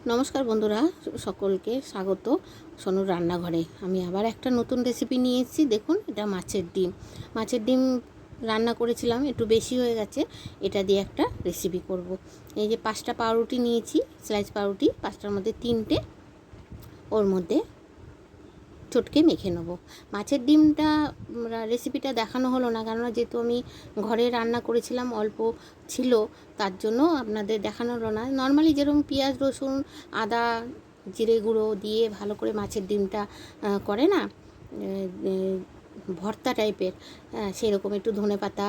নমস্কার বন্ধুরা, সকলকে স্বাগত সোনুর রান্নাঘরে। আমি আবার একটা নতুন রেসিপি নিয়ে এসেছি। দেখুন, এটা মাছের ডিম রান্না করেছিলাম, একটু বেশি হয়ে গেছে। এটা দিয়ে একটা রেসিপি করব। এই যে 5টা পাউরুটি নিয়েছি, স্লাইস পাউরুটি। 5টার মধ্যে 3টে ওর মধ্যে চটকে মেখে নেবো। মাছের ডিমটা রেসিপিটা দেখানো হলো না, কারণ যেহেতু আমি ঘরে রান্না করেছিলাম, অল্প ছিল, তার জন্য আপনাদের দেখানো হলো না। নর্মালি যেরকম পেঁয়াজ, রসুন, আদা, জিরে গুঁড়ো দিয়ে ভালো করে মাছের ডিমটা করে না, ভর্তা টাইপের, সেরকম একটু ধনেপাতা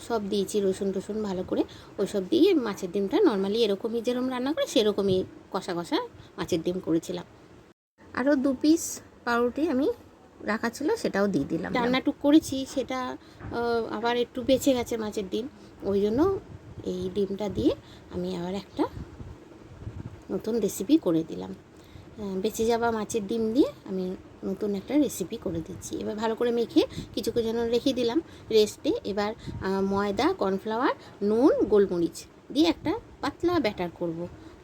সব দিয়েছি, রসুন টসুন ভালো করে ওই সব দিয়ে মাছের ডিমটা নর্মালি এরকমই যেরকম রান্না করে সেরকমই কষা কষা মাছের ডিম করেছিলাম। আরও 2 পিস পাউরুটি আমি রাখা ছিল, সেটাও দিয়ে দিলাম। রান্নাটুক করেছি, সেটা আবার একটু বেঁচে গেছে মাছের ডিম, ওই জন্য এই ডিমটা দিয়ে আমি আবার একটা নতুন রেসিপি করে দিলাম। বেঁচে যাওয়া মাছের ডিম দিয়ে আমি নতুন একটা রেসিপি করে দিচ্ছি। এবার ভালো করে মেখে কিছুক্ষণ যেন রেখে দিলাম রেস্টে। এবার ময়দা, কর্নফ্লাওয়ার, নুন, গোলমরিচ দিয়ে একটা পাতলা ব্যাটার করব।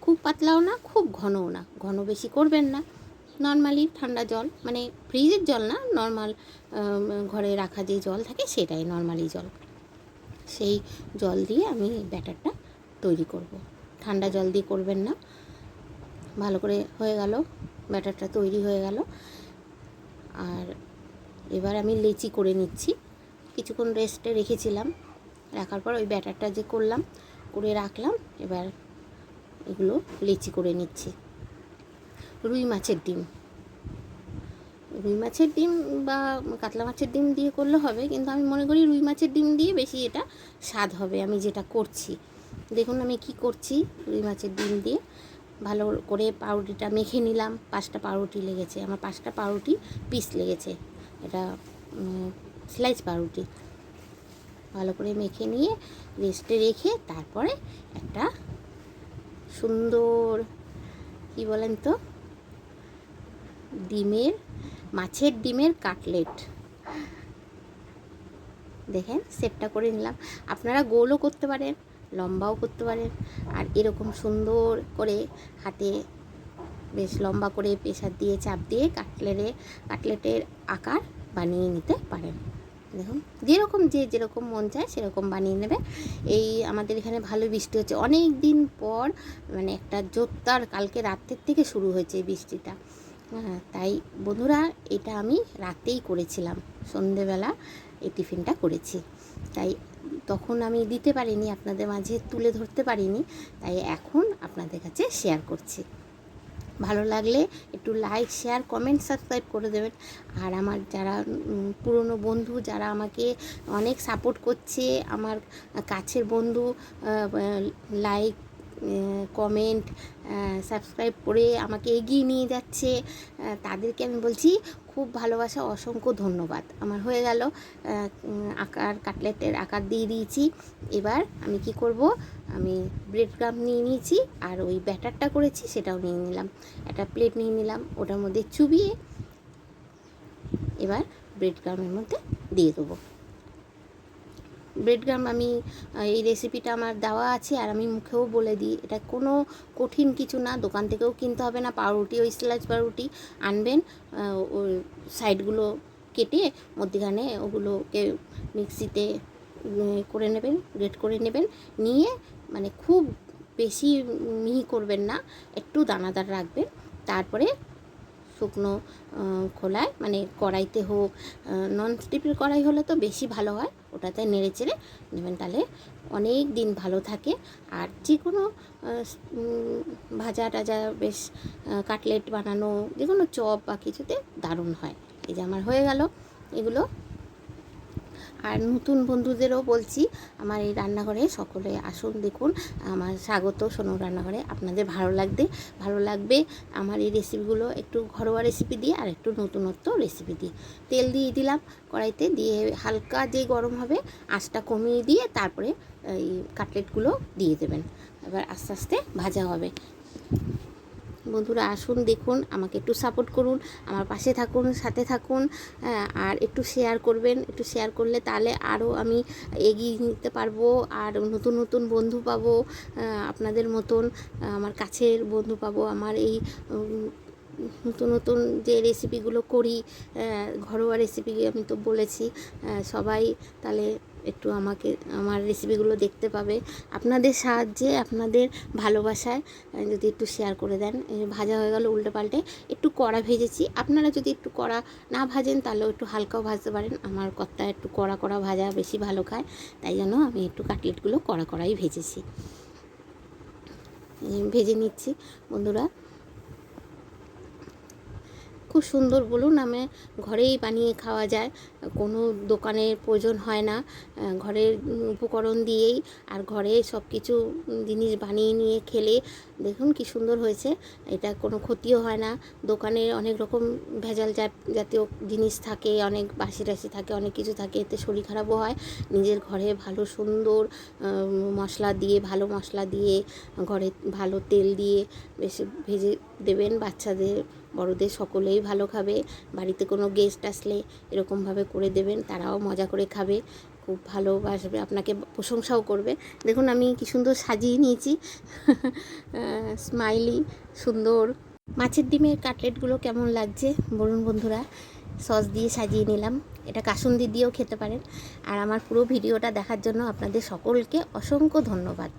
খুব পাতলাও না, খুব ঘনও না। ঘন বেশি করবেন না। নর্মালি ঠান্ডা জল, মানে ফ্রিজের জল না, নর্মাল ঘরে রাখা যে জল থাকে সেটাই, নর্মালি জল, সেই জল দিয়ে আমি ব্যাটারটা তৈরি করব। ঠান্ডা জল দিয়ে করবেন না। ভালো করে হয়ে গেল, ব্যাটারটা তৈরি হয়ে গেল। আর এবার আমি লেচি করে নিচ্ছি। কিছুক্ষণ রেস্টে রেখেছিলাম, রাখার পর ওই ব্যাটারটা যে করলাম, করে রাখলাম। এবার এগুলো লেচি করে নিচ্ছি। রুই মাছের ডিম বা কাতলা মাছের ডিম দিয়ে করলে হবে, কিন্তু আমি মনে করি রুই মাছের ডিম দিয়ে বেশি এটা স্বাদ হবে। আমি যেটা করছি, দেখুন আমি কি করছি। রুই মাছের ডিম দিয়ে ভালো করে পাউরুটিটা মেখে নিলাম। 5টা পাউরুটি লেগেছে আমার, 5টা পাউরুটি পিস লেগেছে। এটা স্লাইস পাউরুটি। ভালো করে মেখে নিয়ে রেস্টে রেখে তারপরে একটা সুন্দর, কি বলেন তো, মাছের ডিমের কাটলেট, দেখেন সেটটা করে নিলাম। আপনারা গোলও করতে পারেন, লম্বাও করতে পারেন, আর এরকম সুন্দর করে হাতে বেশ লম্বা করে প্রেসার দিয়ে চাপ দিয়ে কাটলেটের আকার বানিয়ে নিতে পারেন। দেখুন, যেরকম মন চায় সেরকম বানিয়ে নেবে। এই আমাদের এখানে ভালো বৃষ্টি হচ্ছে অনেক দিন পর, মানে একটা জোরদার, কালকে রাতের থেকে শুরু হয়েছে বৃষ্টিটা। হ্যাঁ, তাই বন্ধুরা, এটা আমি রাতেই করেছিলাম, সন্ধেবেলা এই টিফিনটা করেছি। তাই তখন আমি দিতে পারিনি, আপনাদের মাঝে তুলে ধরতে পারিনি, তাই এখন আপনাদের কাছে শেয়ার করছি। ভালো লাগলে একটু লাইক, শেয়ার, কমেন্ট, সাবস্ক্রাইব করে দেবেন। আর আমার যারা পুরনো বন্ধু, যারা আমাকে অনেক সাপোর্ট করছে, আমার কাছের বন্ধু, লাইক, কমেন্ট, সাবস্ক্রাইব করে আমাকে এগিয়ে নিয়ে যাচ্ছে, তাদেরকে আমি বলছি খুব ভালোবাসা, অসংখ্য ধন্যবাদ। আমার হয়ে গেল, কাটলেটের আকার দিয়ে দিয়েছি। এবার আমি কি করব, আমি ব্রেড ক্রাম্ব নিয়ে নিয়েছি, আর ওই ব্যাটারটা করেছি সেটাও নিয়ে নিলাম। একটা প্লেট নিয়ে নিলাম, ওটার মধ্যে চুবিয়ে এবার ব্রেড ক্রাম্বের মধ্যে দিয়ে দেবো। ব্রেড ক্রাম্ব আমি, এই রেসিপিটা আমার দেওয়া আছে, আর আমি মুখেও বলে দিই, এটা কোনো কঠিন কিছু না, দোকান থেকেও কিনতে হবে না। পাউরুটি, ওই স্লাইস পাউরুটি আনবেন, ওই সাইডগুলো কেটে মধ্যখানে ওগুলোকে মিক্সিতে করে নেবেন, গ্রেট করে নেবেন, নিয়ে মানে খুব বেশি মিহি করবেন না, একটু দানাদার রাখবেন। তারপরে শুকনো খোলায়, মানে কড়াইতে হোক, নন স্টিকের কড়াই হলে তো বেশি ভালো হয়, ওটাতে নেড়ে চেড়ে নেবেন, তাহলে অনেক দিন ভালো থাকে। আর যে কোনো ভাজা টাজা, বেশ কাটলেট বানানো, যে কোনো চপ বা কিছুতে দারুণ হয়। এই যে আমার হয়ে গেল এগুলো। আর নতুন বন্ধুদেরও বলছি, আমার এই রান্নাঘরে সকলে আসুন, দেখুন আমার স্বাগত সোনুর রান্নাঘরে। আপনাদের ভালো লাগবে আমার এই রেসিপিগুলো, একটু ঘরোয়া রেসিপি দিয়ে আর একটু নতুনত্ব রেসিপি দিয়ে। তেল দিয়ে দিলাম কড়াইতে, দিয়ে হালকা যে গরম হবে আঁচটা কমিয়ে দিয়ে তারপরে এই কাটলেটগুলো দিয়ে দেবেন। এবার আস্তে আস্তে ভাজা হবে। বন্ধুরা আসুন, দেখুন, আমাকে একটু সাপোর্ট করুন, আমার পাশে থাকুন, সাথে থাকুন, আর একটু শেয়ার করবেন। একটু শেয়ার করলে তাহলে আরও আমি এগিয়ে নিতে পারবো, আর নতুন নতুন বন্ধু পাবো, আপনাদের মতন আমার কাছের বন্ধু পাবো। আমার এই নতুন নতুন যে রেসিপিগুলো করি, ঘরোয়া রেসিপি আমি তো বলেছি, সবাই তাহলে একটু আমার রেসিপিগুলো দেখতে পাবে। আপনাদের সাহায্যে, আপনাদের ভালোবাসায় যদি একটু শেয়ার করে দেন। ভাজা হয়ে গেল উল্টে পাল্টে, একটু কড়া ভেজেছি। আপনারা যদি একটু কড়া না ভাজেন তাহলেও একটু হালকাও ভাজতে পারেন। আমার কর্তা একটু কড়া কড়া ভাজা বেশি ভালো খায়, তাই জন্য আমি একটু কাটলেটগুলো কড়া কড়াই ভেজেছি, ভেজে নিচ্ছি বন্ধুরা। খুব সুন্দর, বলুন, আমি ঘরেই বানিয়ে খাওয়া যায়, কোনো দোকানের প্রয়োজন হয় না, ঘরের উপকরণ দিয়েই আর ঘরে সব কিছু জিনিস বানিয়ে নিয়ে খেলে দেখুন কি সুন্দর হয়েছে। এটা কোনো ক্ষতিও হয় না। দোকানে অনেক রকম ভেজাল জাতীয় জিনিস থাকে, অনেক বাসি টাসি থাকে, অনেক কিছু থাকে, এতে শরীর খারাপও হয়। নিজের ঘরে ভালো সুন্দর মশলা দিয়ে, ভালো মশলা দিয়ে, ঘরে ভালো তেল দিয়ে বেশি ভেজে দেবেন। বাচ্চাদের, বড়দের সকলেই ভালো খাবে। বাড়িতে কোনো গেস্ট আসলে এরকমভাবে করে দেবেন, তারাও মজা করে খাবে, খুব ভালোবাসবে, আপনাকে প্রশংসাও করবে। দেখুন আমি কি সুন্দর সাজিয়ে নিয়েছি, স্মাইলি সুন্দর। মাছের ডিমের কাটলেটগুলো কেমন লাগছে বলুন বন্ধুরা। সস দিয়ে সাজিয়ে নিলাম, এটা কাসুন্দি দিয়েও খেতে পারেন। আর আমার পুরো ভিডিওটা দেখার জন্য আপনাদের সকলকে অসংখ্য ধন্যবাদ।